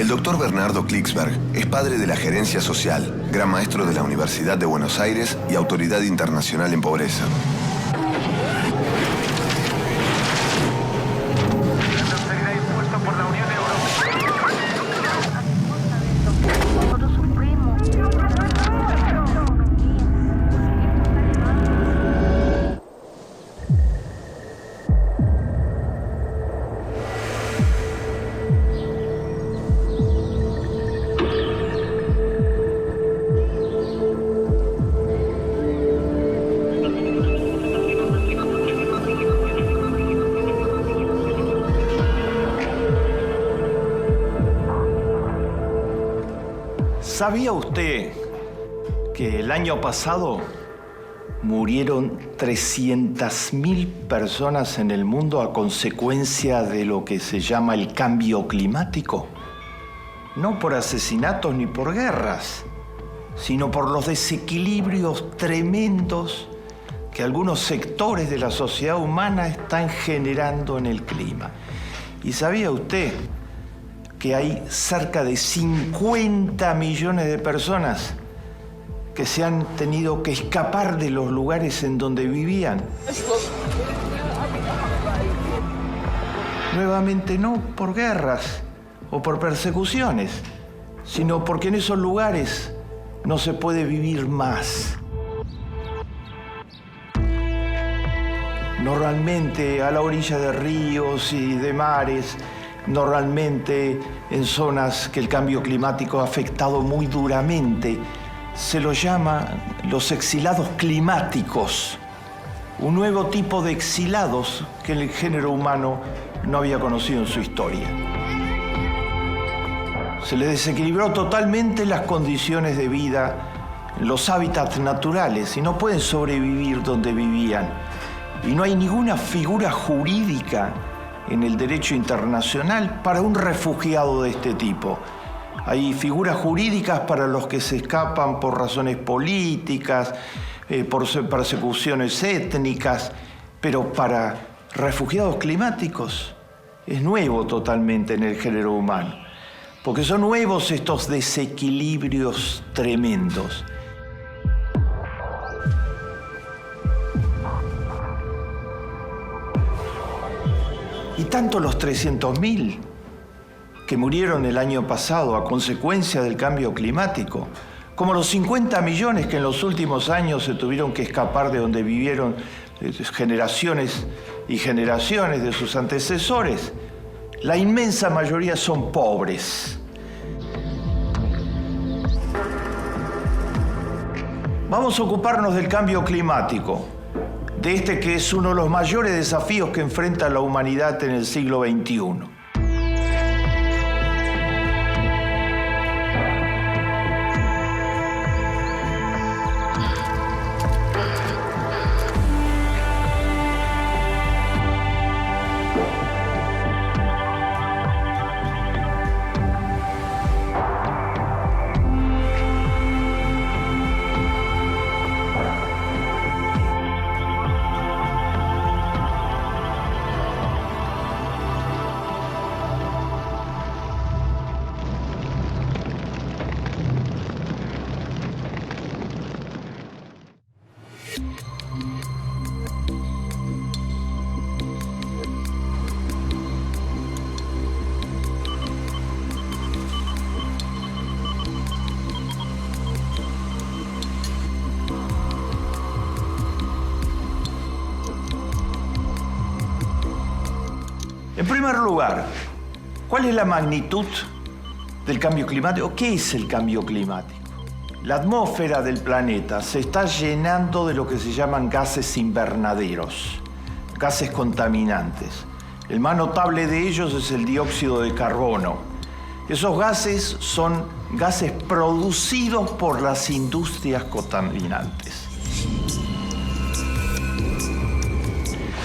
El doctor Bernardo Klicksberg es padre de la gerencia social, gran maestro de la Universidad de Buenos Aires y autoridad internacional en pobreza. ¿Sabía usted que el año pasado murieron 300.000 personas en el mundo a consecuencia de lo que se llama el cambio climático? No por asesinatos ni por guerras, sino por los desequilibrios tremendos que algunos sectores de la sociedad humana están generando en el clima. ¿Y sabía usted que hay cerca de 50 millones de personas que se han tenido que escapar de los lugares en donde vivían? Nuevamente no por guerras o por persecuciones, sino porque en esos lugares no se puede vivir más. Normalmente a la orilla de ríos y de mares, normalmente en zonas que el cambio climático ha afectado muy duramente, se los llama los exilados climáticos, un nuevo tipo de exilados que el género humano no había conocido en su historia. Se les desequilibró totalmente las condiciones de vida, los hábitats naturales, y no pueden sobrevivir donde vivían. Y no hay ninguna figura jurídica en el derecho internacional para un refugiado de este tipo. Hay figuras jurídicas para los que se escapan por razones políticas, por persecuciones étnicas, pero para refugiados climáticos es nuevo totalmente en el género humano, porque son nuevos estos desequilibrios tremendos. Y tanto los 300.000 que murieron el año pasado a consecuencia del cambio climático, como los 50 millones que en los últimos años se tuvieron que escapar de donde vivieron generaciones y generaciones de sus antecesores, la inmensa mayoría son pobres. Vamos a ocuparnos del cambio climático, de este que es uno de los mayores desafíos que enfrenta la humanidad en el siglo XXI. En primer lugar, ¿cuál es la magnitud del cambio climático? ¿Qué es el cambio climático? La atmósfera del planeta se está llenando de lo que se llaman gases invernaderos, gases contaminantes. El más notable de ellos es el dióxido de carbono. Esos gases son gases producidos por las industrias contaminantes.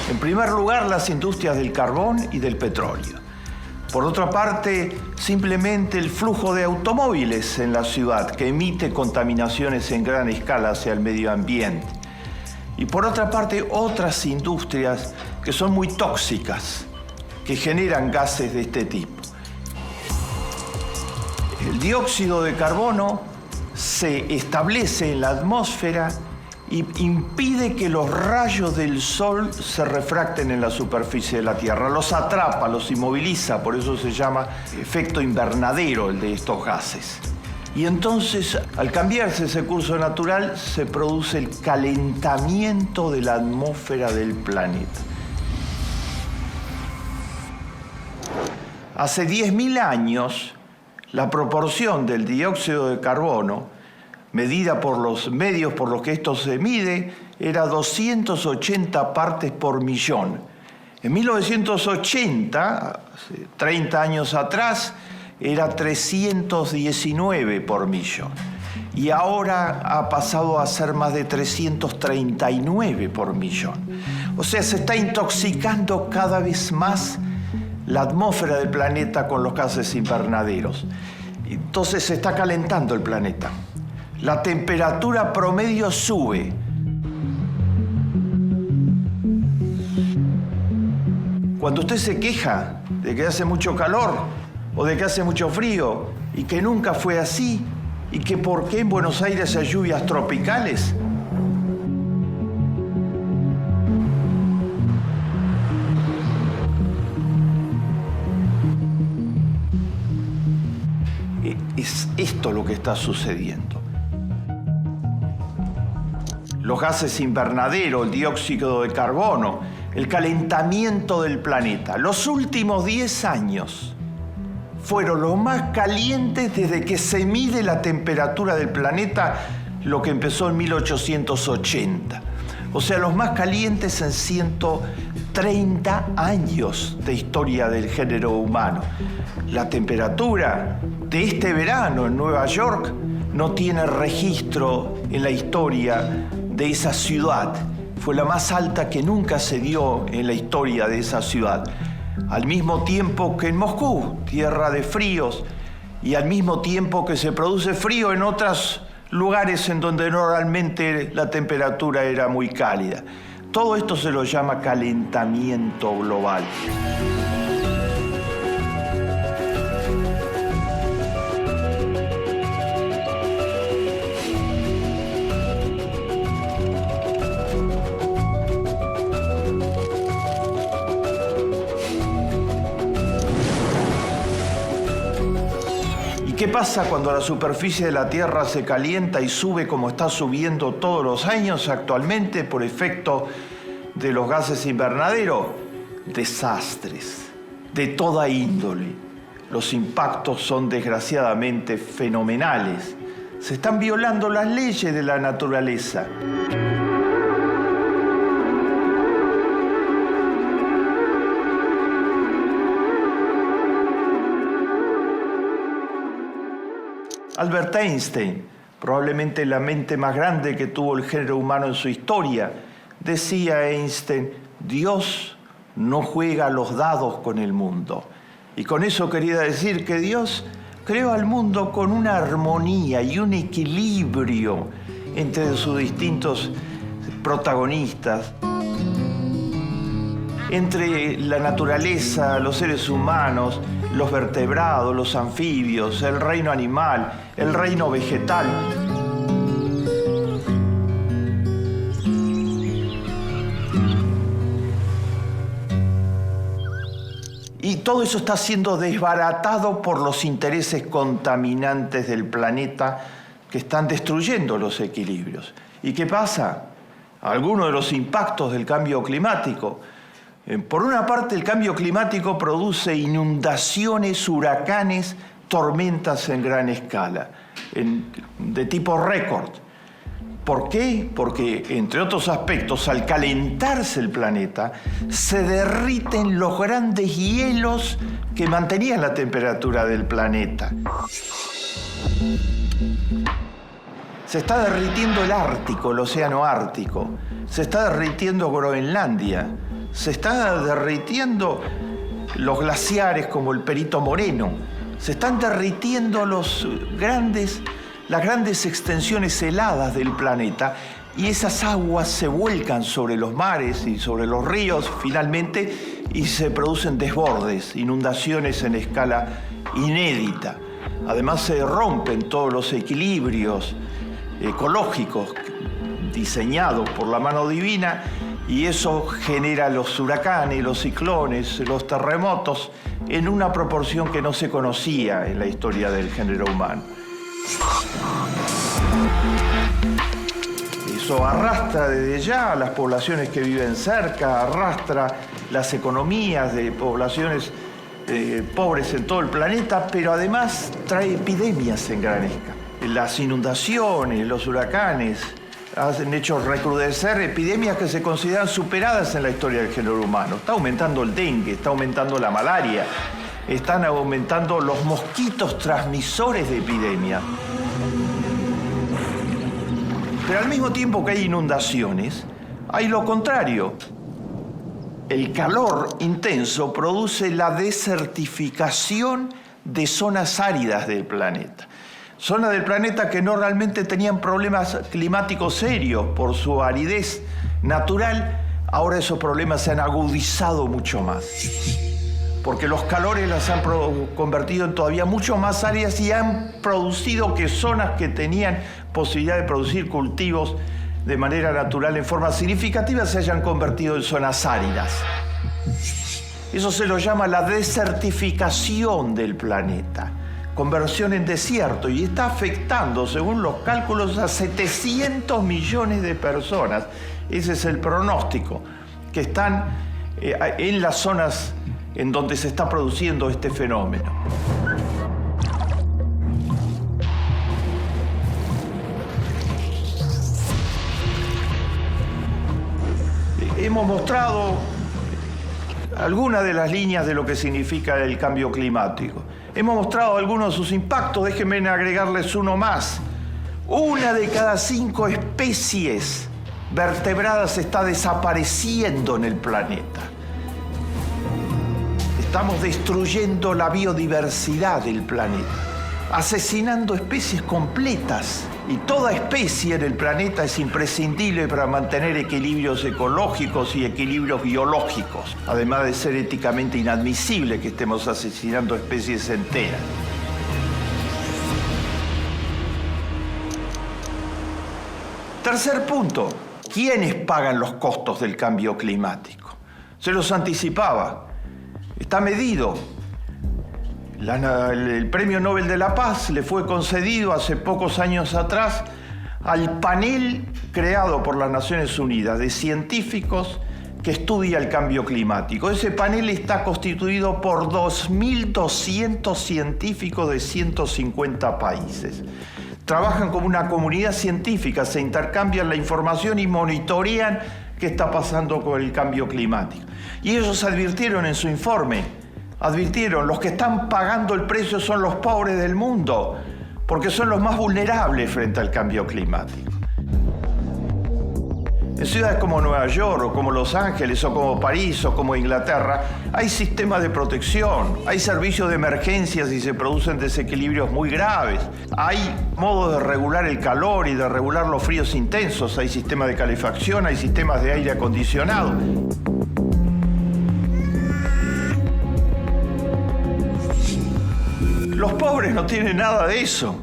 En primer lugar, las industrias del carbón y del petróleo. Por otra parte, simplemente el flujo de automóviles en la ciudad, que emite contaminaciones en gran escala hacia el medio ambiente. Y por otra parte, otras industrias que son muy tóxicas, que generan gases de este tipo. El dióxido de carbono se establece en la atmósfera y impide que los rayos del sol se refracten en la superficie de la Tierra. Los atrapa, los inmoviliza, por eso se llama efecto invernadero el de estos gases. Y entonces, al cambiarse ese curso natural, se produce el calentamiento de la atmósfera del planeta. Hace 10.000 años, la proporción del dióxido de carbono, medida por los medios por los que esto se mide, era 280 partes por millón. En 1980, 30 años atrás, era 319 por millón. Y ahora ha pasado a ser más de 339 por millón. O sea, se está intoxicando cada vez más la atmósfera del planeta con los gases invernaderos. Entonces se está calentando el planeta. La temperatura promedio sube. Cuando usted se queja de que hace mucho calor o de que hace mucho frío y que nunca fue así y que por qué en Buenos Aires hay lluvias tropicales, es esto lo que está sucediendo. Los gases invernaderos, el dióxido de carbono, el calentamiento del planeta. Los últimos 10 años fueron los más calientes desde que se mide la temperatura del planeta, lo que empezó en 1880. O sea, los más calientes en 130 años de historia del género humano. La temperatura de este verano en Nueva York no tiene registro en la historia de esa ciudad. Fue la más alta que nunca se dio en la historia de esa ciudad. Al mismo tiempo que en Moscú, tierra de fríos, y al mismo tiempo que se produce frío en otros lugares en donde normalmente la temperatura era muy cálida. Todo esto se lo llama calentamiento global. ¿Qué pasa cuando la superficie de la Tierra se calienta y sube como está subiendo todos los años actualmente por efecto de los gases invernaderos? Desastres de toda índole. Los impactos son desgraciadamente fenomenales. Se están violando las leyes de la naturaleza. Albert Einstein, probablemente la mente más grande que tuvo el género humano en su historia, decía Einstein: Dios no juega los dados con el mundo. Y con eso quería decir que Dios creó al mundo con una armonía y un equilibrio entre sus distintos protagonistas, entre la naturaleza, los seres humanos, los vertebrados, los anfibios, el reino animal, el reino vegetal. Y todo eso está siendo desbaratado por los intereses contaminantes del planeta que están destruyendo los equilibrios. ¿Y qué pasa? Algunos de los impactos del cambio climático. Por una parte, el cambio climático produce inundaciones, huracanes, tormentas en gran escala, de tipo récord. ¿Por qué? Porque, entre otros aspectos, al calentarse el planeta, se derriten los grandes hielos que mantenían la temperatura del planeta. Se está derritiendo el Ártico, el océano Ártico. Se está derritiendo Groenlandia. Se está derritiendo los glaciares como el Perito Moreno. Se están derritiendo las grandes extensiones heladas del planeta, y esas aguas se vuelcan sobre los mares y sobre los ríos finalmente y se producen desbordes, inundaciones en escala inédita. Además se rompen todos los equilibrios ecológicos diseñados por la mano divina y eso genera los huracanes, los ciclones, los terremotos en una proporción que no se conocía en la historia del género humano. Eso arrastra desde ya a las poblaciones que viven cerca, arrastra las economías de poblaciones pobres en todo el planeta, pero además trae epidemias en gran escala. Las inundaciones, los huracanes han hecho recrudecer epidemias que se consideran superadas en la historia del género humano. Está aumentando el dengue, está aumentando la malaria, están aumentando los mosquitos transmisores de epidemia. Pero al mismo tiempo que hay inundaciones, hay lo contrario. El calor intenso produce la desertificación de zonas áridas del planeta. Zonas del planeta que no realmente tenían problemas climáticos serios por su aridez natural, ahora esos problemas se han agudizado mucho más. Porque los calores las han convertido en todavía mucho más áridas y han producido que zonas que tenían posibilidad de producir cultivos de manera natural en forma significativa se hayan convertido en zonas áridas. Eso se lo llama la desertificación del planeta, conversión en desierto, y está afectando, según los cálculos, a 700 millones de personas. Ese es el pronóstico, que están en las zonas en donde se está produciendo este fenómeno. Hemos mostrado algunas de las líneas de lo que significa el cambio climático. Hemos mostrado algunos de sus impactos, déjenme agregarles uno más. 1 de cada 5 especies vertebradas está desapareciendo en el planeta. Estamos destruyendo la biodiversidad del planeta, asesinando especies completas. Y toda especie en el planeta es imprescindible para mantener equilibrios ecológicos y equilibrios biológicos, además de ser éticamente inadmisible que estemos asesinando especies enteras. Tercer punto, ¿quiénes pagan los costos del cambio climático? Se los anticipaba, está medido. El Premio Nobel de la Paz le fue concedido hace pocos años atrás al panel creado por las Naciones Unidas de científicos que estudia el cambio climático. Ese panel está constituido por 2.200 científicos de 150 países. Trabajan como una comunidad científica, se intercambian la información y monitorean qué está pasando con el cambio climático. Y ellos advirtieron en su informe, los que están pagando el precio son los pobres del mundo, porque son los más vulnerables frente al cambio climático. En ciudades como Nueva York, o como Los Ángeles, o como París, o como Inglaterra, hay sistemas de protección, hay servicios de emergencia si se producen desequilibrios muy graves, hay modos de regular el calor y de regular los fríos intensos, hay sistemas de calefacción, hay sistemas de aire acondicionado. Los pobres no tienen nada de eso.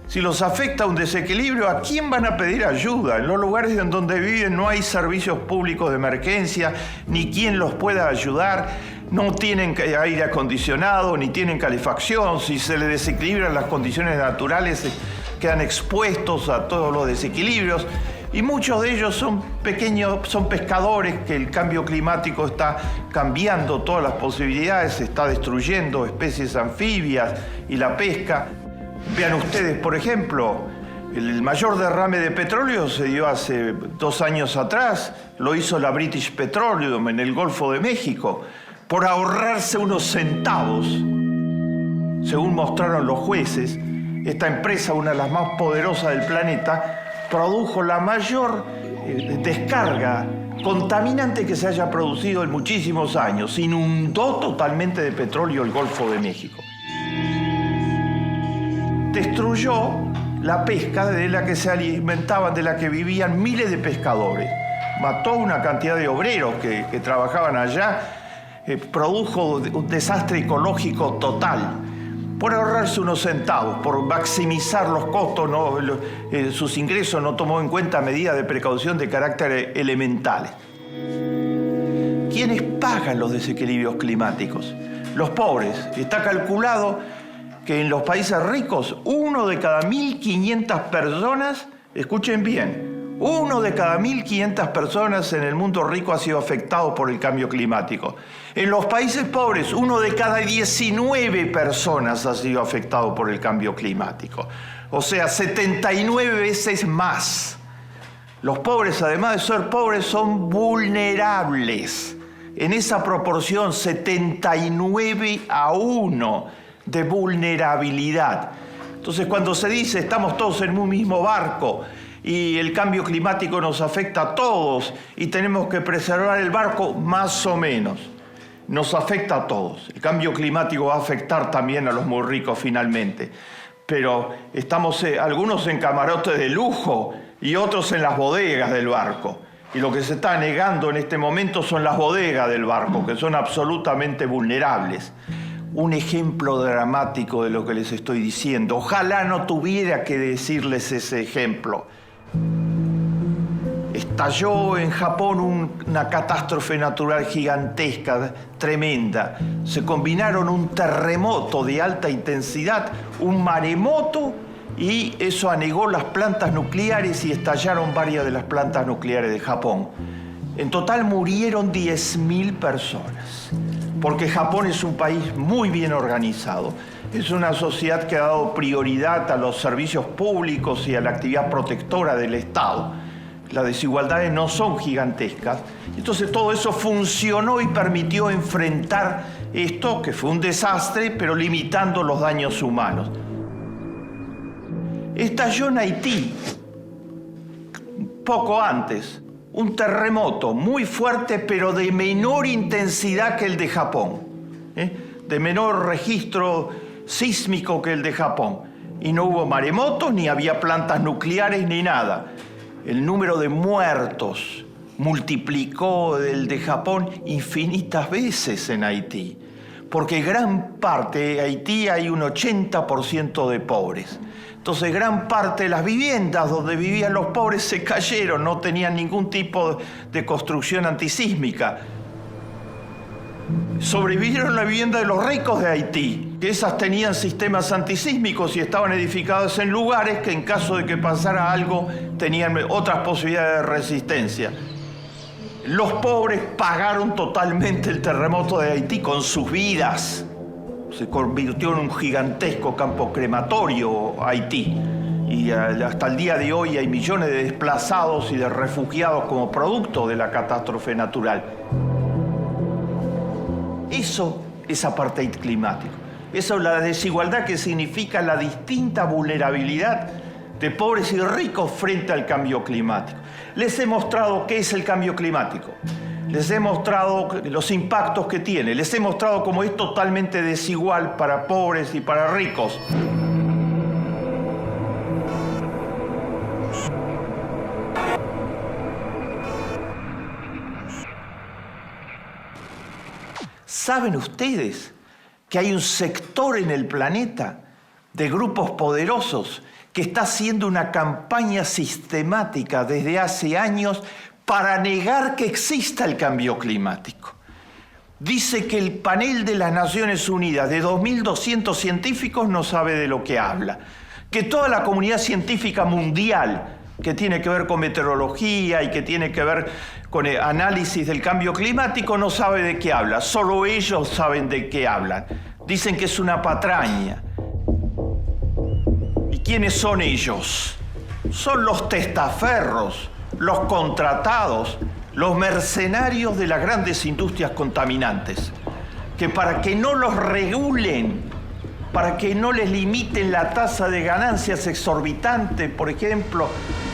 Si los afecta un desequilibrio, ¿a quién van a pedir ayuda? En los lugares en donde viven no hay servicios públicos de emergencia, ni quien los pueda ayudar. No tienen aire acondicionado, ni tienen calefacción. Si se les desequilibran las condiciones naturales, quedan expuestos a todos los desequilibrios. Y muchos de ellos son pescadores que el cambio climático está cambiando todas las posibilidades, está destruyendo especies anfibias y la pesca. Vean ustedes, por ejemplo, el mayor derrame de petróleo se dio hace 2 años atrás, lo hizo la British Petroleum en el Golfo de México, por ahorrarse unos centavos. Según mostraron los jueces, esta empresa, una de las más poderosas del planeta, produjo la mayor descarga contaminante que se haya producido en muchísimos años. Inundó totalmente de petróleo el Golfo de México. Destruyó la pesca de la que se alimentaban, de la que vivían miles de pescadores. Mató una cantidad de obreros que trabajaban allá. Produjo un desastre ecológico total. por ahorrarse unos centavos, por maximizar los costos, sus ingresos, no tomó en cuenta medidas de precaución de carácter elementales. ¿Quiénes pagan los desequilibrios climáticos? Los pobres. Está calculado que en los países ricos, 1 de cada 1.500 personas, escuchen bien, 1 de cada 1.500 personas en el mundo rico ha sido afectado por el cambio climático. En los países pobres, 1 de cada 19 personas ha sido afectado por el cambio climático. O sea, 79 veces más. Los pobres, además de ser pobres, son vulnerables. En esa proporción, 79-1 de vulnerabilidad. Entonces, cuando se dice estamos todos en un mismo barco y el cambio climático nos afecta a todos y tenemos que preservar el barco, más o menos. Nos afecta a todos. El cambio climático va a afectar también a los muy ricos finalmente. Pero estamos algunos en camarotes de lujo y otros en las bodegas del barco. Y lo que se está negando en este momento son las bodegas del barco, que son absolutamente vulnerables. Un ejemplo dramático de lo que les estoy diciendo. Ojalá no tuviera que decirles ese ejemplo. Estalló en Japón una catástrofe natural gigantesca, tremenda. Se combinaron un terremoto de alta intensidad, un maremoto, y eso anegó las plantas nucleares y estallaron varias de las plantas nucleares de Japón. En total murieron 10.000 personas, porque Japón es un país muy bien organizado. Es una sociedad que ha dado prioridad a los servicios públicos y a la actividad protectora del Estado. Las desigualdades no son gigantescas. Entonces todo eso funcionó y permitió enfrentar esto, que fue un desastre, pero limitando los daños humanos. Estalló en Haití, poco antes, un terremoto muy fuerte, pero de menor intensidad que el de Japón, de menor registro sísmico que el de Japón. Y no hubo maremotos, ni había plantas nucleares, ni nada. El número de muertos multiplicó el de Japón infinitas veces en Haití, porque gran parte de Haití hay un 80% de pobres. Entonces gran parte de las viviendas donde vivían los pobres se cayeron, no tenían ningún tipo de construcción antisísmica. Sobrevivieron la vivienda de los ricos de Haití, que esas tenían sistemas antisísmicos y estaban edificadas en lugares que en caso de que pasara algo tenían otras posibilidades de resistencia. Los pobres pagaron totalmente el terremoto de Haití con sus vidas. Se convirtió en un gigantesco campo crematorio Haití. Y hasta el día de hoy hay millones de desplazados y de refugiados como producto de la catástrofe natural. Eso es apartheid climático. Eso es la desigualdad que significa la distinta vulnerabilidad de pobres y ricos frente al cambio climático. Les he mostrado qué es el cambio climático. Les he mostrado los impactos que tiene. Les he mostrado cómo es totalmente desigual para pobres y para ricos. ¿Saben ustedes que hay un sector en el planeta de grupos poderosos que está haciendo una campaña sistemática desde hace años para negar que exista el cambio climático? Dice que el panel de las Naciones Unidas de 2.200 científicos no sabe de lo que habla, que toda la comunidad científica mundial que tiene que ver con meteorología y que tiene que ver con el análisis del cambio climático no sabe de qué habla, solo ellos saben de qué hablan. Dicen que es una patraña. ¿Y quiénes son ellos? Son los testaferros, los contratados, los mercenarios de las grandes industrias contaminantes, que para que no los regulen, para que no les limiten la tasa de ganancias exorbitante, por ejemplo,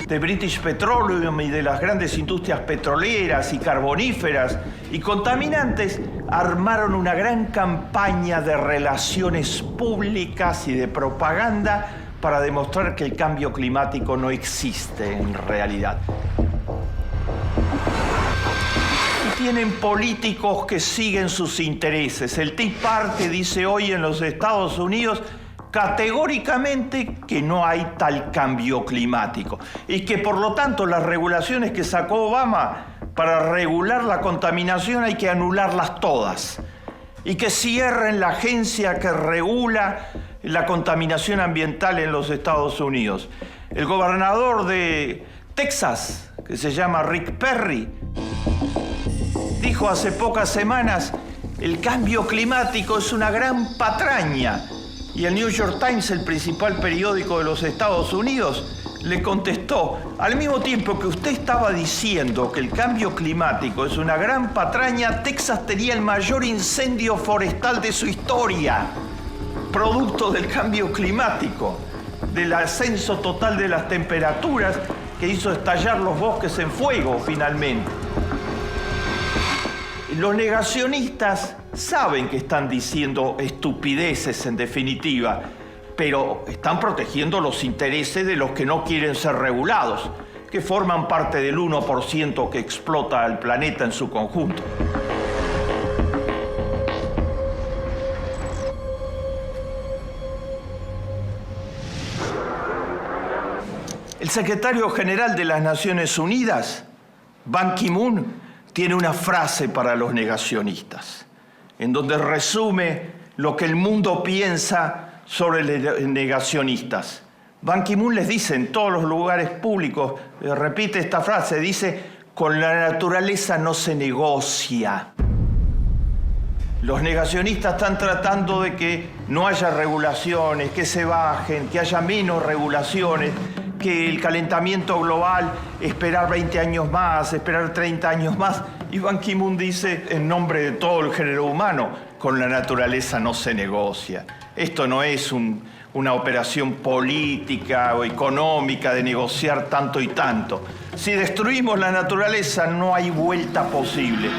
de British Petroleum y de las grandes industrias petroleras y carboníferas y contaminantes, armaron una gran campaña de relaciones públicas y de propaganda para demostrar que el cambio climático no existe en realidad. Y tienen políticos que siguen sus intereses. El Tea Party dice hoy en los Estados Unidos categóricamente que no hay tal cambio climático y que por lo tanto las regulaciones que sacó Obama para regular la contaminación hay que anularlas todas y que cierren la agencia que regula la contaminación ambiental en los Estados Unidos. El gobernador de Texas, que se llama Rick Perry, dijo hace pocas semanas: el cambio climático es una gran patraña. Y el New York Times, el principal periódico de los Estados Unidos, le contestó: al mismo tiempo que usted estaba diciendo que el cambio climático es una gran patraña, Texas tenía el mayor incendio forestal de su historia, producto del cambio climático, del ascenso total de las temperaturas que hizo estallar los bosques en fuego finalmente. Los negacionistas saben que están diciendo estupideces en definitiva, pero están protegiendo los intereses de los que no quieren ser regulados, que forman parte del 1% que explota al planeta en su conjunto. El secretario general de las Naciones Unidas, Ban Ki-moon, tiene una frase para los negacionistas, en donde resume lo que el mundo piensa sobre los negacionistas. Ban Ki-moon les dice en todos los lugares públicos, repite esta frase, dice: con la naturaleza no se negocia. Los negacionistas están tratando de que no haya regulaciones, que se bajen, que haya menos regulaciones, que el calentamiento global, esperar 20 años más, esperar 30 años más. Y Ban Ki-moon dice, en nombre de todo el género humano, con la naturaleza no se negocia. Esto no es una operación política o económica de negociar tanto y tanto. Si destruimos la naturaleza, no hay vuelta posible.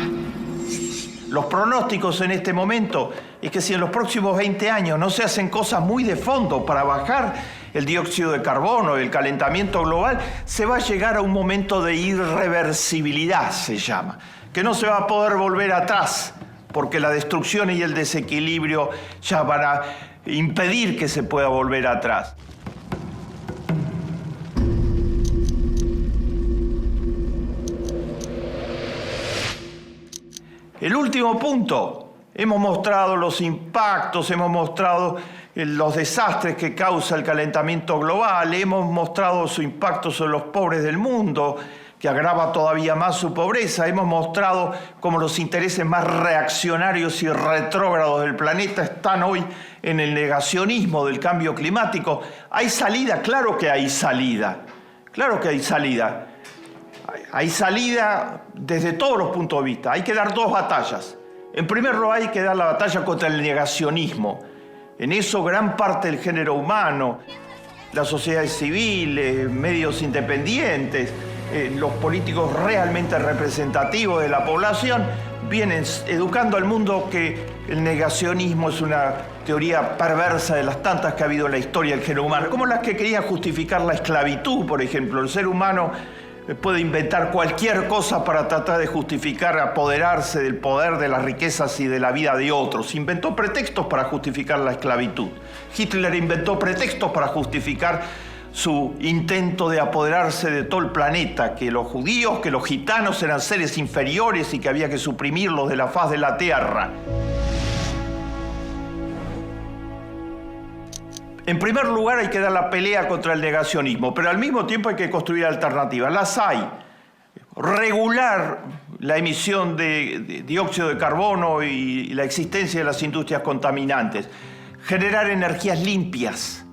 Los pronósticos en este momento es que si en los próximos 20 años no se hacen cosas muy de fondo para bajar el dióxido de carbono, el calentamiento global, se va a llegar a un momento de irreversibilidad, se llama, que no se va a poder volver atrás, porque la destrucción y el desequilibrio ya van a impedir que se pueda volver atrás. El último punto, hemos mostrado los impactos, hemos mostrado los desastres que causa el calentamiento global, hemos mostrado su impacto sobre los pobres del mundo, que agrava todavía más su pobreza, hemos mostrado cómo los intereses más reaccionarios y retrógrados del planeta están hoy en el negacionismo del cambio climático. ¿Hay salida? Claro que hay salida, claro que hay salida. Hay salida desde todos los puntos de vista. Hay que dar dos batallas. En primer lugar, hay que dar la batalla contra el negacionismo. En eso gran parte del género humano, las sociedades civiles, medios independientes, los políticos realmente representativos de la población, vienen educando al mundo que el negacionismo es una teoría perversa de las tantas que ha habido en la historia del género humano, como las que querían justificar la esclavitud, por ejemplo. El ser humano puede inventar cualquier cosa para tratar de justificar, apoderarse del poder, de las riquezas y de la vida de otros. Inventó pretextos para justificar la esclavitud. Hitler inventó pretextos para justificar su intento de apoderarse de todo el planeta, que los judíos, que los gitanos eran seres inferiores y que había que suprimirlos de la faz de la tierra. En primer lugar, hay que dar la pelea contra el negacionismo, pero al mismo tiempo hay que construir alternativas. Las hay. Regular la emisión de dióxido de carbono y la existencia de las industrias contaminantes. Generar energías limpias.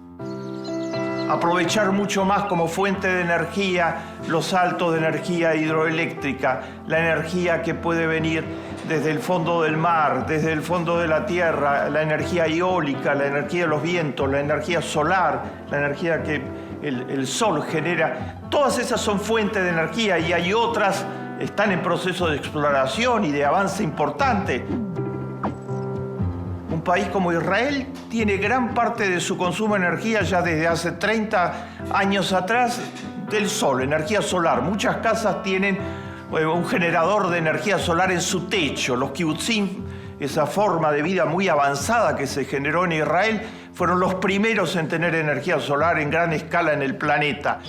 Aprovechar mucho más como fuente de energía los saltos de energía hidroeléctrica, la energía que puede venir desde el fondo del mar, desde el fondo de la tierra, la energía eólica, la energía de los vientos, la energía solar, la energía que el sol genera. Todas esas son fuentes de energía y hay otras, están en proceso de exploración y de avance importante. Un país como Israel tiene gran parte de su consumo de energía ya desde hace 30 años atrás del sol, energía solar. Muchas casas tienen un generador de energía solar en su techo. Los kibutzim, esa forma de vida muy avanzada que se generó en Israel, Fueron los primeros en tener energía solar en gran escala en el planeta.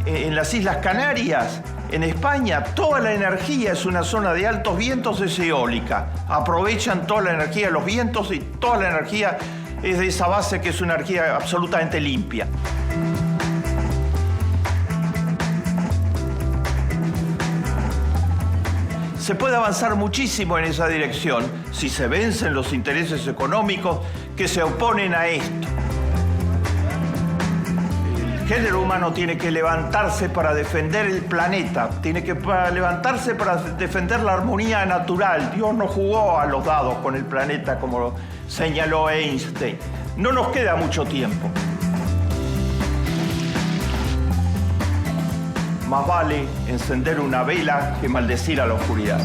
En las Islas Canarias, en España, toda la energía es una zona de altos vientos, es eólica. Aprovechan toda la energía de los vientos y toda la energía es de esa base que es una energía absolutamente limpia. Se puede avanzar muchísimo en esa dirección si se vencen los intereses económicos que se oponen a esto. El género humano tiene que levantarse para defender el planeta, tiene que levantarse para defender la armonía natural. Dios no jugó a los dados con el planeta, como señaló Einstein. No nos queda mucho tiempo. Más vale encender una vela que maldecir a la oscuridad.